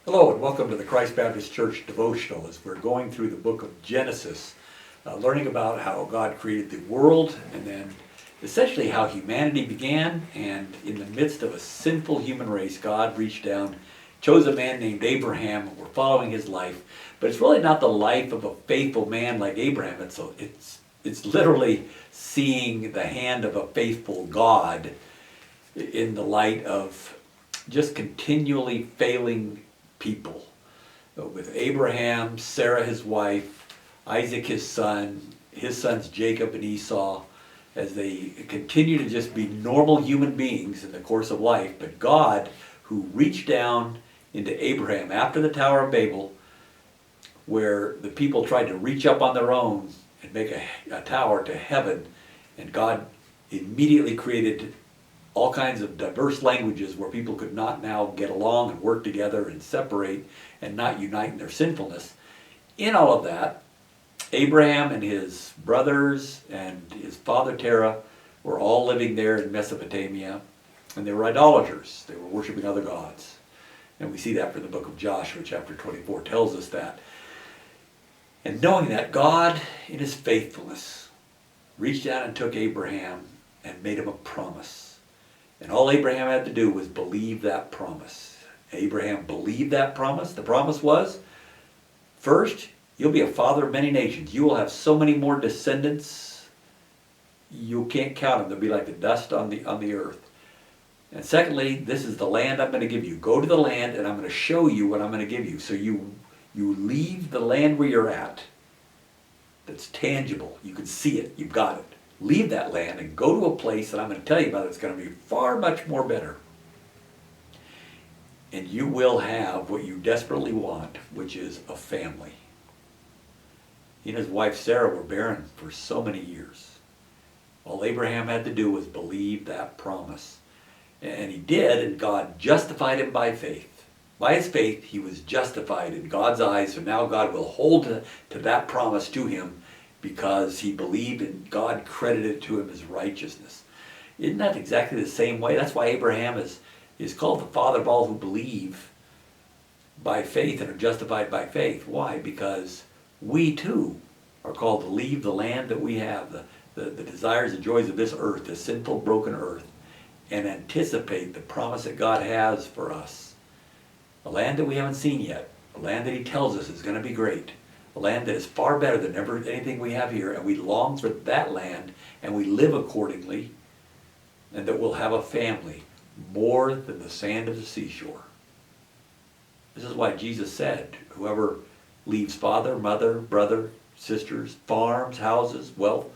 Hello and welcome to the Christ Baptist Church devotional as we're going through the book of Genesis, learning about how God created the world and then essentially how humanity began. And in the midst of a sinful human race, God reached down, chose a man named Abraham. We're following his life, but it's really not the life of a faithful man like Abraham. It's literally seeing the hand of a faithful God in the light of just continually failing people. With Abraham, Sarah his wife, Isaac his son, his sons Jacob and Esau, as they continue to just be normal human beings in the course of life, but God, who reached down into Abraham after the Tower of Babel, where the people tried to reach up on their own and make a tower to heaven, and God immediately created all kinds of diverse languages where people could not now get along and work together and separate and not unite in their sinfulness. In all of that, Abraham and his brothers and his father Terah were all living there in Mesopotamia, and they were idolaters. They were worshiping other gods. And we see that from the book of Joshua, chapter 24 tells us that. And knowing that, God, in his faithfulness, reached out and took Abraham and made him a promise. And all Abraham had to do was believe that promise. Abraham believed that promise. The promise was, first, you'll be a father of many nations. You will have so many more descendants, you can't count them. They'll be like the dust on the earth. And secondly, this is the land I'm going to give you. Go to the land and I'm going to show you what I'm going to give you. So you leave the land where you're at. That's tangible. You can see it. You've got it. Leave that land and go to a place that I'm going to tell you about that's going to be far much more better. And you will have what you desperately want, which is a family. He and his wife Sarah were barren for so many years. All Abraham had to do was believe that promise. And he did, and God justified him by faith. By his faith, he was justified in God's eyes, so now God will hold to that promise to him because he believed and God credited to him as righteousness. Isn't that exactly the same way? That's why Abraham is called the father of all who believe by faith and are justified by faith. Why? Because we too are called to leave the land that we have, the desires and joys of this earth, this sinful, broken earth, and anticipate the promise that God has for us. A land that we haven't seen yet, a land that he tells us is going to be great. A land that is far better than anything we have here, and we long for that land, and we live accordingly, and that we'll have a family more than the sand of the seashore. This is why Jesus said, whoever leaves father, mother, brother, sisters, farms, houses, wealth,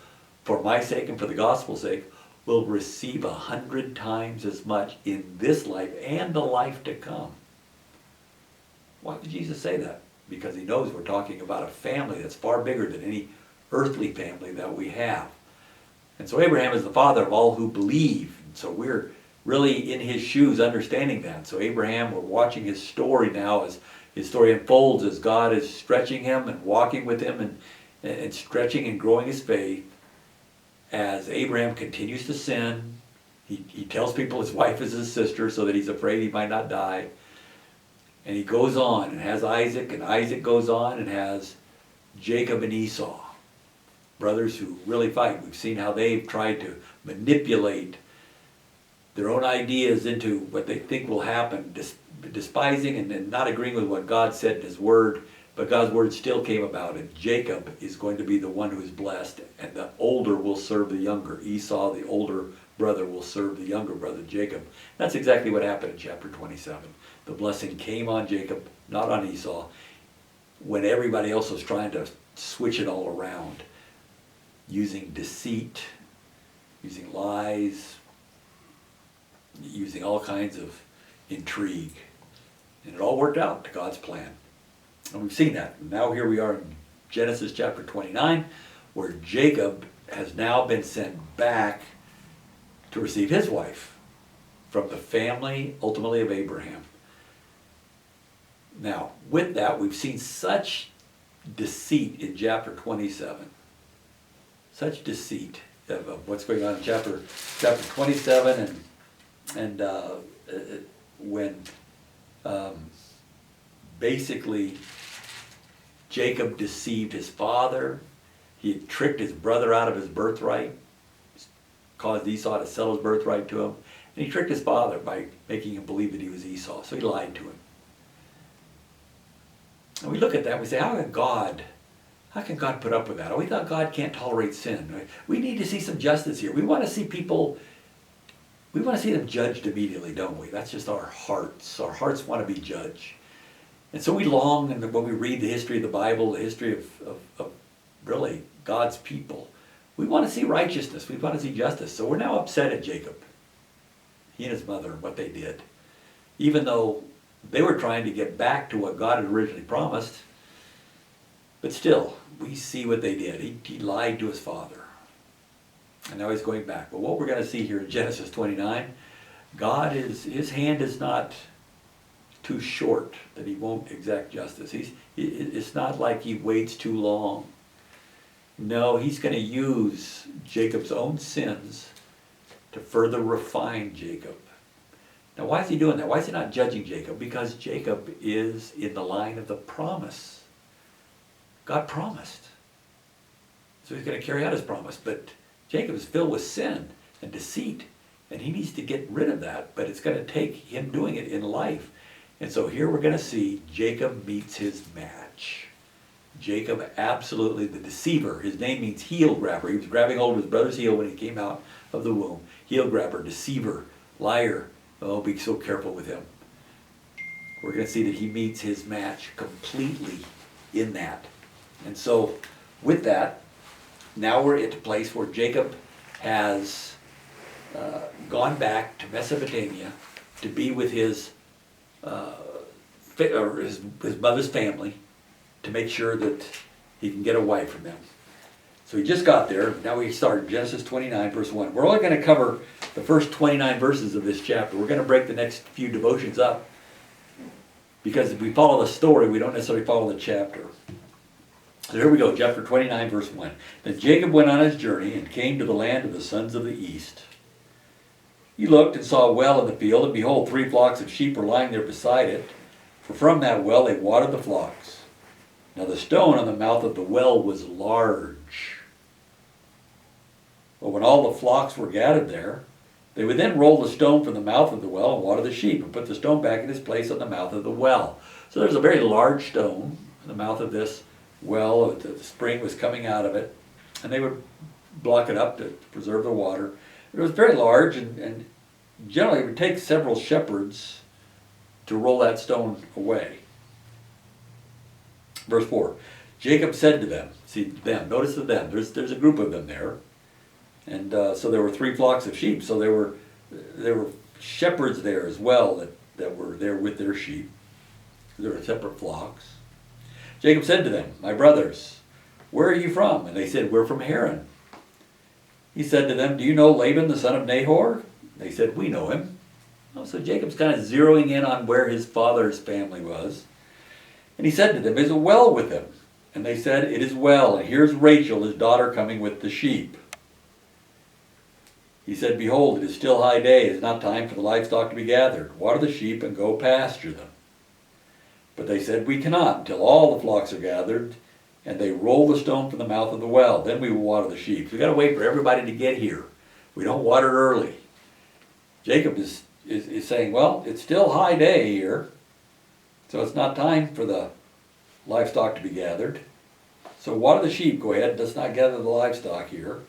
for my sake and for the gospel's sake, will receive 100 times as much in this life and the life to come. Why did Jesus say that? Because he knows we're talking about a family that's far bigger than any earthly family that we have. And so Abraham is the father of all who believe. And so we're really in his shoes understanding that. So Abraham, we're watching his story now as his story unfolds, as God is stretching him and walking with him and stretching and growing his faith. As Abraham continues to sin, he tells people his wife is his sister so that he's afraid he might not die. And he goes on and has Isaac, and Isaac goes on and has Jacob and Esau, brothers who really fight. We've seen how they've tried to manipulate their own ideas into what they think will happen, despising and not agreeing with what God said in his word, but God's word still came about, and Jacob is going to be the one who is blessed, and the older will serve the younger. Esau, the older brother, will serve the younger brother, Jacob. That's exactly what happened in chapter 27. The blessing came on Jacob, not on Esau, when everybody else was trying to switch it all around, using deceit, using lies, using all kinds of intrigue. And it all worked out to God's plan. And we've seen that. Now here we are in Genesis chapter 29, where Jacob has now been sent back to receive his wife from the family, ultimately, of Abraham. Now, with that, we've seen such deceit in chapter 27. Such deceit of what's going on in chapter 27 and when basically Jacob deceived his father. He had tricked his brother out of his birthright, caused Esau to sell his birthright to him. And he tricked his father by making him believe that he was Esau. So he lied to him. And we look at that and we say, how can God put up with that? Oh, we thought God can't tolerate sin. We need to see some justice here. We want to see people, we want to see them judged immediately, don't we? That's just our hearts. Our hearts want to be judged. And so we long, and when we read the history of the Bible, the history of really God's people, we want to see righteousness. We want to see justice. So we're now upset at Jacob, he and his mother, and what they did. Even though they were trying to get back to what God had originally promised, but still, we see what they did. He lied to his father. And now he's going back. But what we're going to see here in Genesis 29, his hand is not too short that he won't exact justice. It's not like he waits too long. No, he's going to use Jacob's own sins to further refine Jacob. Now, why is he doing that? Why is he not judging Jacob? Because Jacob is in the line of the promise. God promised. So he's going to carry out his promise. But Jacob is filled with sin and deceit, and he needs to get rid of that. But it's going to take him doing it in life. And so here we're going to see Jacob meets his match. Jacob, absolutely the deceiver. His name means heel grabber. He was grabbing hold of his brother's heel when he came out of the womb. Heel grabber, deceiver, liar. Oh, be so careful with him. We're going to see that he meets his match completely in that. And so with that, now we're at the place where Jacob has gone back to Mesopotamia to be with his mother's family, to make sure that he can get a wife from them. So he just got there. Now we start Genesis 29, verse 1. We're only going to cover the first 29 verses of this chapter. We're going to break the next few devotions up, because if we follow the story, we don't necessarily follow the chapter. So here we go, chapter 29, verse 1. Then Jacob went on his journey and came to the land of the sons of the east. He looked and saw a well in the field, and behold, 3 flocks of sheep were lying there beside it. For from that well they watered the flocks. Now the stone on the mouth of the well was large. But when all the flocks were gathered there, they would then roll the stone from the mouth of the well and water the sheep, and put the stone back in its place on the mouth of the well. So there's a very large stone in the mouth of this well. The spring was coming out of it, and they would block it up to preserve the water. It was very large, and generally it would take several shepherds to roll that stone away. Verse 4, Jacob said to them, see them, notice the them, there's a group of them there. And so there were 3 flocks of sheep, so there were shepherds there as well that were there with their sheep. There were separate flocks. Jacob said to them, my brothers, where are you from? And they said, we're from Haran. He said to them, do you know Laban the son of Nahor? They said, we know him. Oh, so Jacob's kind of zeroing in on where his father's family was. And he said to them, is it well with him? And they said, it is well, and here's Rachel, his daughter, coming with the sheep. He said, behold, it is still high day. It is not time for the livestock to be gathered. Water the sheep and go pasture them. But they said, we cannot until all the flocks are gathered, and they roll the stone from the mouth of the well. Then we will water the sheep. So we've got to wait for everybody to get here. We don't water early. Jacob is saying, well, it's still high day here, so it's not time for the livestock to be gathered. So water the sheep. Go ahead. Let's not gather the livestock here.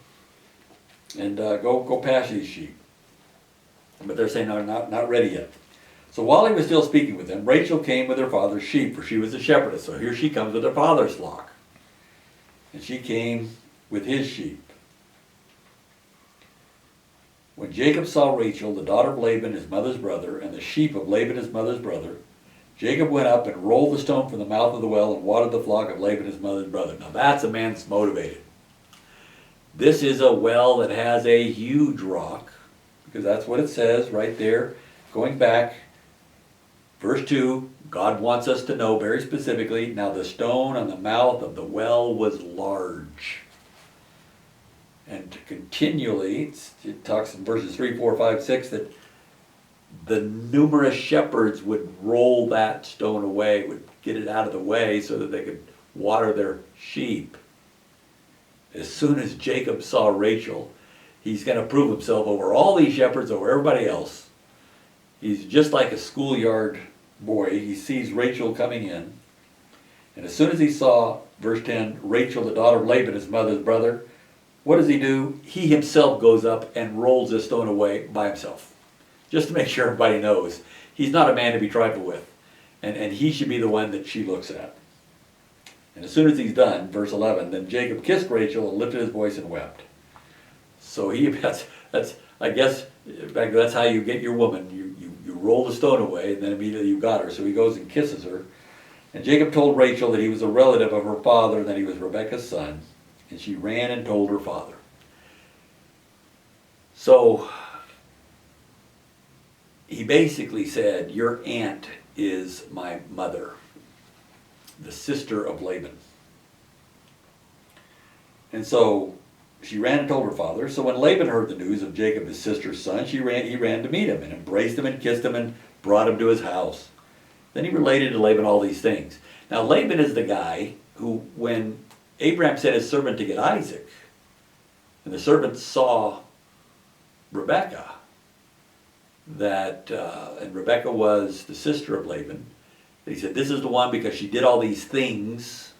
And go pasture these sheep. But they're saying, no, not ready yet. So while he was still speaking with them, Rachel came with her father's sheep, for she was a shepherdess. So here she comes with her father's flock. And she came with his sheep. When Jacob saw Rachel, the daughter of Laban, his mother's brother, and the sheep of Laban, his mother's brother, Jacob went up and rolled the stone from the mouth of the well and watered the flock of Laban, his mother's brother. Now that's a man that's motivated. This is a well that has a huge rock, because that's what it says right there. Going back, verse 2, God wants us to know very specifically, now the stone on the mouth of the well was large. And continually, it talks in verses 3, 4, 5, 6 that the numerous shepherds would roll that stone away, would get it out of the way so that they could water their sheep. As soon as Jacob saw Rachel, he's going to prove himself over all these shepherds, over everybody else. He's just like a schoolyard boy. He sees Rachel coming in. And as soon as he saw, verse 10, Rachel, the daughter of Laban, his mother's brother, what does he do? He himself goes up and rolls this stone away by himself. Just to make sure everybody knows. He's not a man to be trifled with. And he should be the one that she looks at. And as soon as he's done, verse 11, then Jacob kissed Rachel and lifted his voice and wept. So that's I guess, that's how you get your woman. You roll the stone away, and then immediately you got her. So he goes and kisses her. And Jacob told Rachel that he was a relative of her father and that he was Rebekah's son. And she ran and told her father. So he basically said, your aunt is my mother, the sister of Laban. And so she ran and told her father. So when Laban heard the news of Jacob, his sister's son, he ran to meet him and embraced him and kissed him and brought him to his house. Then he related to Laban all these things. Now Laban is the guy who, when Abraham sent his servant to get Isaac, and the servant saw Rebekah, and Rebekah was the sister of Laban, he said, this is the one because she did all these things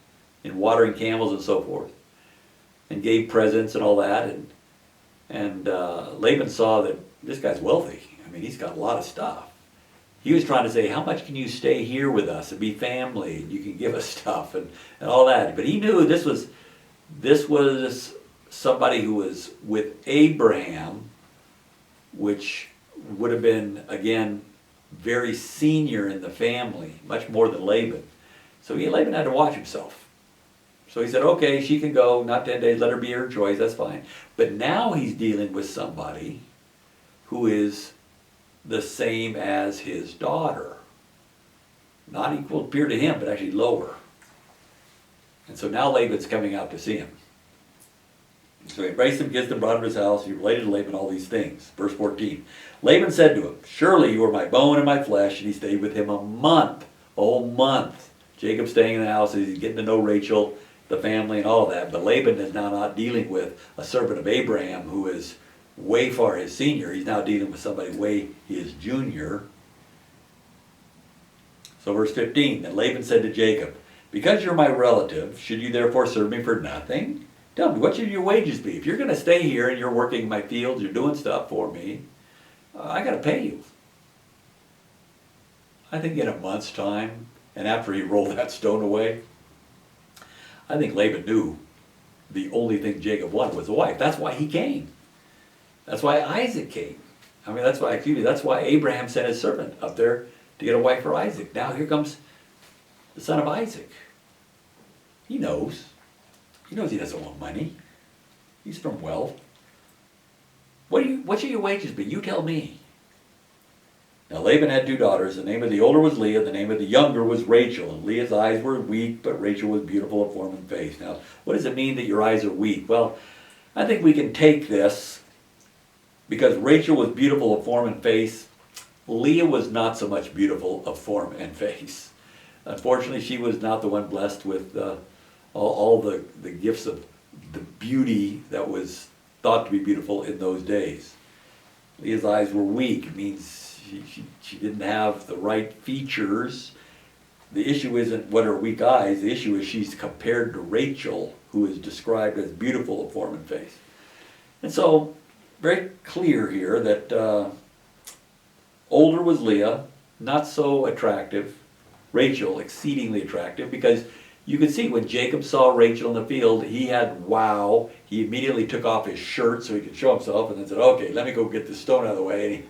in watering camels and so forth, and gave presents and all that, and Laban saw that this guy's wealthy. I mean, he's got a lot of stuff. He was trying to say, how much can you stay here with us and be family, and you can give us stuff and all that. But he knew this was somebody who was with Abraham, which would have been, again, very senior in the family, much more than Laban. So Laban had to watch himself. So he said, okay, she can go, not 10 days, let her be her choice, that's fine. But now he's dealing with somebody who is the same as his daughter. Not equal appear to him, but actually lower. And so now Laban's coming out to see him. So he embraced him, kissed him, brought him to his house. He related to Laban all these things. Verse 14. Laban said to him, surely you are my bone and my flesh. And he stayed with him a whole month. Jacob staying in the house, he's getting to know Rachel, the family, and all of that. But Laban is now not dealing with a servant of Abraham who is way far his senior. He's now dealing with somebody way his junior. So verse 15, then Laban said to Jacob, because you're my relative, should you therefore serve me for nothing? Tell me, what should your wages be? If you're going to stay here and you're working my fields, you're doing stuff for me, I got to pay you. I think in a month's time, and after he rolled that stone away, I think Laban knew the only thing Jacob wanted was a wife. That's why he came. That's why Isaac came. I mean, that's why Abraham sent his servant up there to get a wife for Isaac. Now here comes the son of Isaac. He knows. He knows he doesn't want money. He's from wealth. What should your wages be? You tell me. Now Laban had two daughters. The name of the older was Leah. The name of the younger was Rachel. And Leah's eyes were weak, but Rachel was beautiful of form and face. Now, what does it mean that your eyes are weak? Well, I think we can take this because Rachel was beautiful of form and face. Leah was not so much beautiful of form and face. Unfortunately, she was not the one blessed with all the gifts of the beauty that was thought to be beautiful in those days. Leah's eyes were weak. It means she didn't have the right features. The issue isn't what are weak eyes. The issue is she's compared to Rachel, who is described as beautiful of form and face. And so, very clear here that older was Leah, not so attractive. Rachel, exceedingly attractive, because you could see when Jacob saw Rachel in the field, he had wow. He immediately took off his shirt so he could show himself and then said, okay, let me go get this stone out of the way. And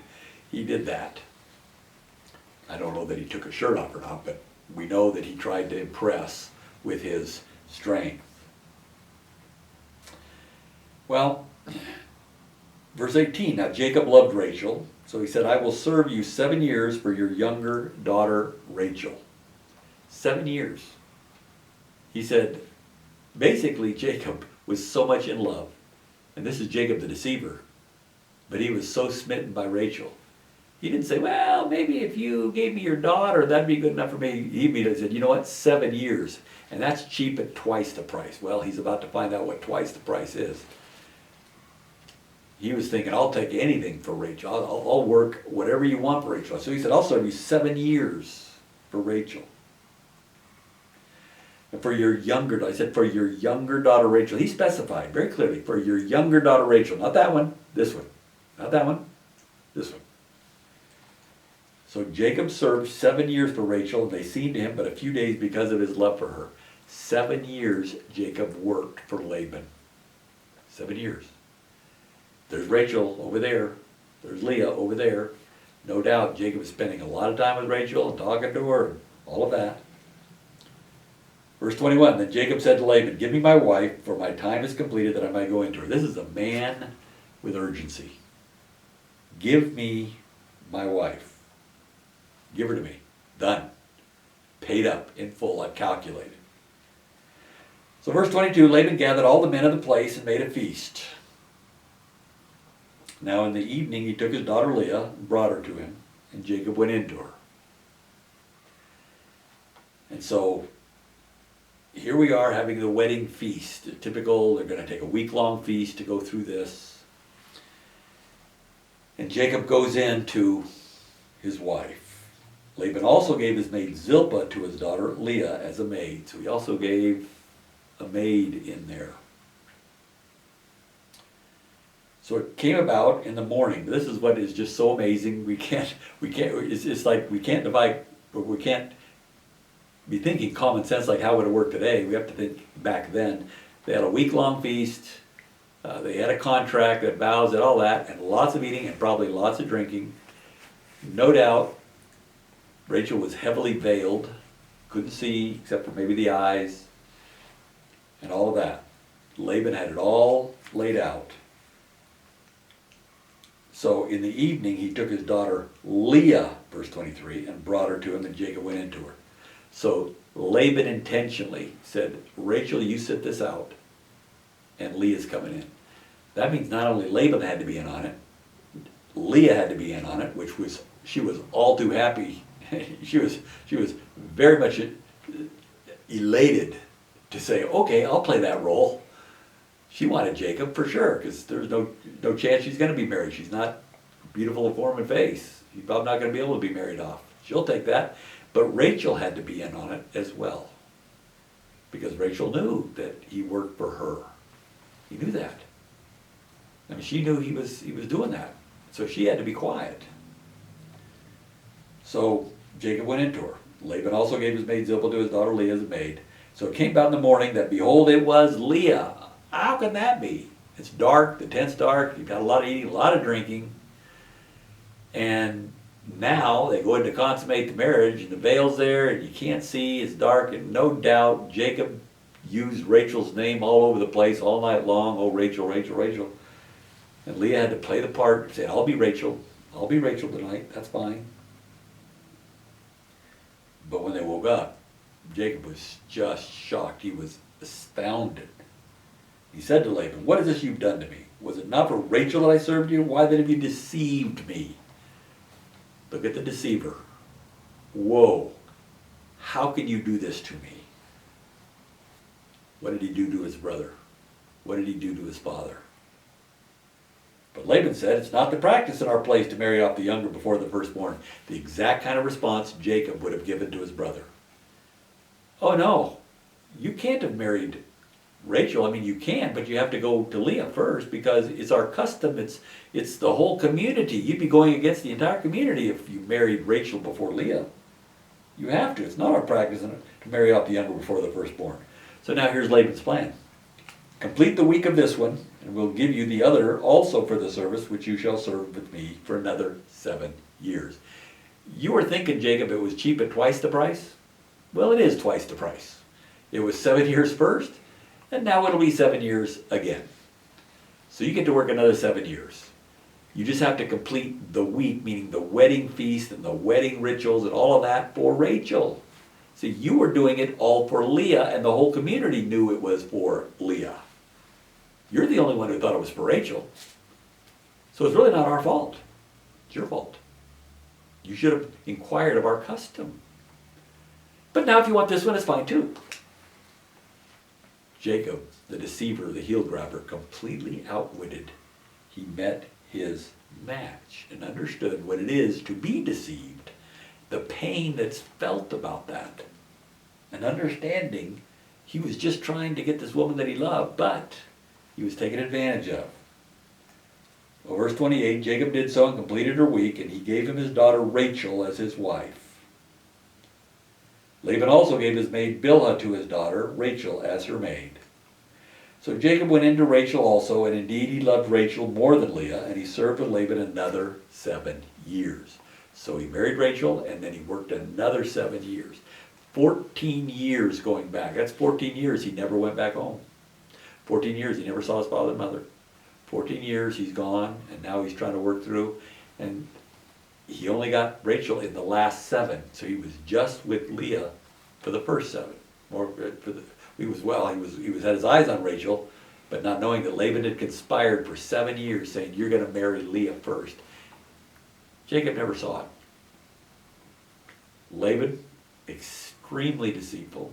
he did that. I don't know that he took his shirt off or not, but we know that he tried to impress with his strength. Well, verse 18, now Jacob loved Rachel, so he said, I will serve you 7 years for your younger daughter Rachel. 7 years. He said, basically Jacob was so much in love, and this is Jacob the deceiver, but he was so smitten by Rachel He didn't say, well, maybe if you gave me your daughter, that'd be good enough for me. He immediately said, you know what, 7 years. And that's cheap at twice the price. Well, he's about to find out what twice the price is. He was thinking, I'll take anything for Rachel. I'll work whatever you want for Rachel. So he said, I'll serve you 7 years for Rachel. And for your younger daughter, I said, for your younger daughter Rachel. He specified very clearly, for your younger daughter Rachel. Not that one, this one. Not that one, this one. So Jacob served 7 years for Rachel, and they seemed to him but a few days because of his love for her. 7 years Jacob worked for Laban. 7 years. There's Rachel over there. There's Leah over there. No doubt Jacob was spending a lot of time with Rachel and talking to her and all of that. Verse 21, then Jacob said to Laban, give me my wife, for my time is completed that I might go into her. This is a man with urgency. Give me my wife. Give her to me. Done. Paid up in full. I've calculated. So verse 22, Laban gathered all the men of the place and made a feast. Now in the evening he took his daughter Leah and brought her to him, and Jacob went into her. And so here we are having the wedding feast. Typical, they're going to take a week-long feast to go through this. And Jacob goes in to his wife. Laban also gave his maid Zilpah to his daughter Leah as a maid. So he also gave a maid in there. So it came about in the morning. This is what is just so amazing. It's like we can't divide, but we can't be thinking common sense like how would it work today. We have to think back then. They had a week-long feast. They had a contract, that vows, and all that, and lots of eating and probably lots of drinking. No doubt, Rachel was heavily veiled, couldn't see except for maybe the eyes, and all of that. Laban had it all laid out. So in the evening, he took his daughter Leah, verse 23, and brought her to him, and Jacob went into her. So Laban intentionally said, Rachel, you sit this out, and Leah's coming in. That means not only Laban had to be in on it, Leah had to be in on it, she was all too happy. she was very much elated to say, okay, I'll play that role. She wanted Jacob for sure, because there's no chance she's going to be married. She's not beautiful in form and face. She's probably not going to be able to be married off. She'll take that. But Rachel had to be in on it as well, because Rachel knew that he worked for her. He knew that. I mean, she knew he was doing that. So she had to be quiet. So Jacob went into her. Laban also gave his maid Zilpah to his daughter Leah as a maid. So it came about in the morning that, behold, it was Leah. How can that be? It's dark, the tent's dark, you've got a lot of eating, a lot of drinking. And now they go in to consummate the marriage, and the veil's there, and you can't see, it's dark, and no doubt Jacob used Rachel's name all over the place all night long. Oh, Rachel, Rachel, Rachel. And Leah had to play the part and say, I'll be Rachel tonight, that's fine. But when they woke up, Jacob was just shocked. He was astounded. He said to Laban, what is this you've done to me? Was it not for Rachel that I served you? Why then have you deceived me? Look at the deceiver. Whoa, how can you do this to me? What did he do to his brother? What did he do to his father? But Laban said, it's not the practice in our place to marry off the younger before the firstborn. The exact kind of response Jacob would have given to his brother. Oh no, you can't have married Rachel. I mean, you can, but you have to go to Leah first, because it's our custom. It's the whole community. You'd be going against the entire community if you married Rachel before Leah. You have to. It's not our practice to marry off the younger before the firstborn. So now here's Laban's plan. Complete the week of this one, and we'll give you the other also for the service, which you shall serve with me for another 7 years. You were thinking, Jacob, it was cheap at twice the price? Well, it is twice the price. It was 7 years first, and now it'll be 7 years again. So you get to work another 7 years. You just have to complete the week, meaning the wedding feast and the wedding rituals and all of that for Rachel. See, you were doing it all for Leah, and the whole community knew it was for Leah. You're the only one who thought it was for Rachel. So it's really not our fault. It's your fault. You should have inquired of our custom. But now if you want this one, it's fine too. Jacob, the deceiver, the heel grabber, completely outwitted. He met his match and understood what it is to be deceived, the pain that's felt about that, and understanding he was just trying to get this woman that he loved, but he was taken advantage of. Well, verse 28, Jacob did so and completed her week, and he gave him his daughter Rachel as his wife. Laban also gave his maid Bilhah to his daughter Rachel as her maid. So Jacob went into Rachel also, and indeed he loved Rachel more than Leah, and he served with Laban another 7 years. So he married Rachel, and then he worked another 7 years. 14 years going back. That's 14 years he never went back home. 14 years he never saw his father and mother. 14 years he's gone, and now he's trying to work through. And he only got Rachel in the last 7, so he was just with Leah for the first 7. He was had his eyes on Rachel, but not knowing that Laban had conspired for 7 years, saying, "You're going to marry Leah first." Jacob never saw it. Laban, extremely deceitful,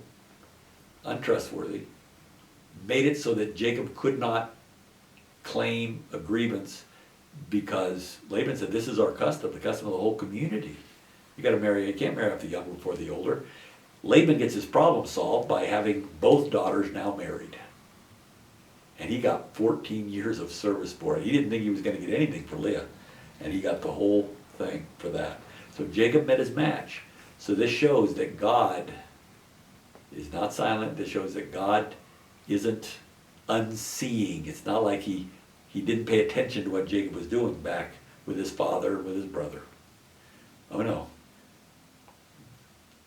untrustworthy, made it so that Jacob could not claim a grievance, because Laban said, "This is our custom, the custom of the whole community. You can't marry off the young before the older." Laban gets his problem solved by having both daughters now married. And he got 14 years of service for it. He didn't think he was going to get anything for Leah, and he got the whole thing for that. So Jacob met his match. So this shows that God is not silent. This shows that God isn't unseeing. It's not like he didn't pay attention to what Jacob was doing back with his father, with his brother. Oh no.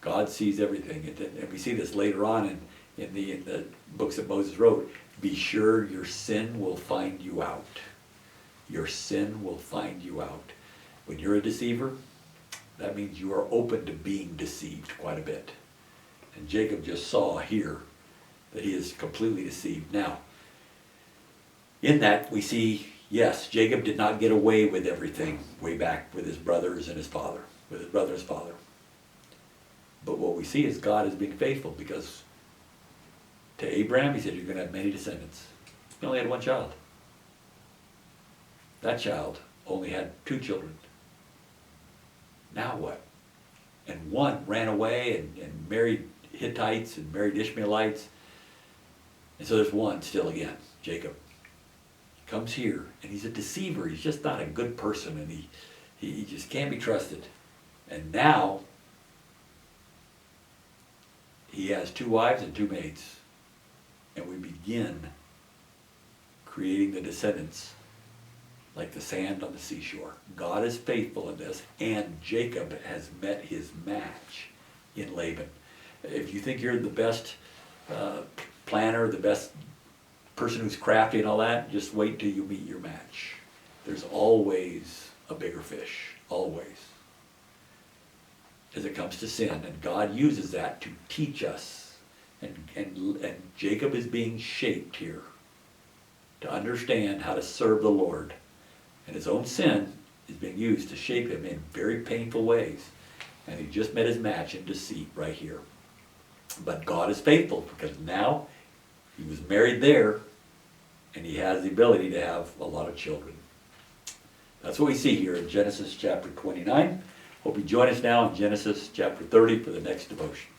God sees everything. And we see this later on in the books that Moses wrote. Be sure your sin will find you out. Your sin will find you out. When you're a deceiver, that means you are open to being deceived quite a bit. And Jacob just saw here that he is completely deceived. Now, in that we see, yes, Jacob did not get away with everything way back with his brothers and his father, with his brother and his father. But what we see is God is being faithful, because to Abraham, he said, "You're going to have many descendants." He only had one child. That child only had 2 children. Now what? And one ran away and married Hittites and married Ishmaelites. And so there's one still again, Jacob. He comes here, and he's a deceiver. He's just not a good person, and he just can't be trusted. And now he has 2 wives and 2 maids. And we begin creating the descendants like the sand on the seashore. God is faithful in this, and Jacob has met his match in Laban. If you think you're the best planner, the best person who's crafty and all that, just wait till you meet your match. There's always a bigger fish, always, as it comes to sin. And God uses that to teach us. And Jacob is being shaped here to understand how to serve the Lord. And his own sin is being used to shape him in very painful ways. And he just met his match in deceit right here. But God is faithful, because now he was married there, and he has the ability to have a lot of children. That's what we see here in Genesis chapter 29. Hope you join us now in Genesis chapter 30 for the next devotion.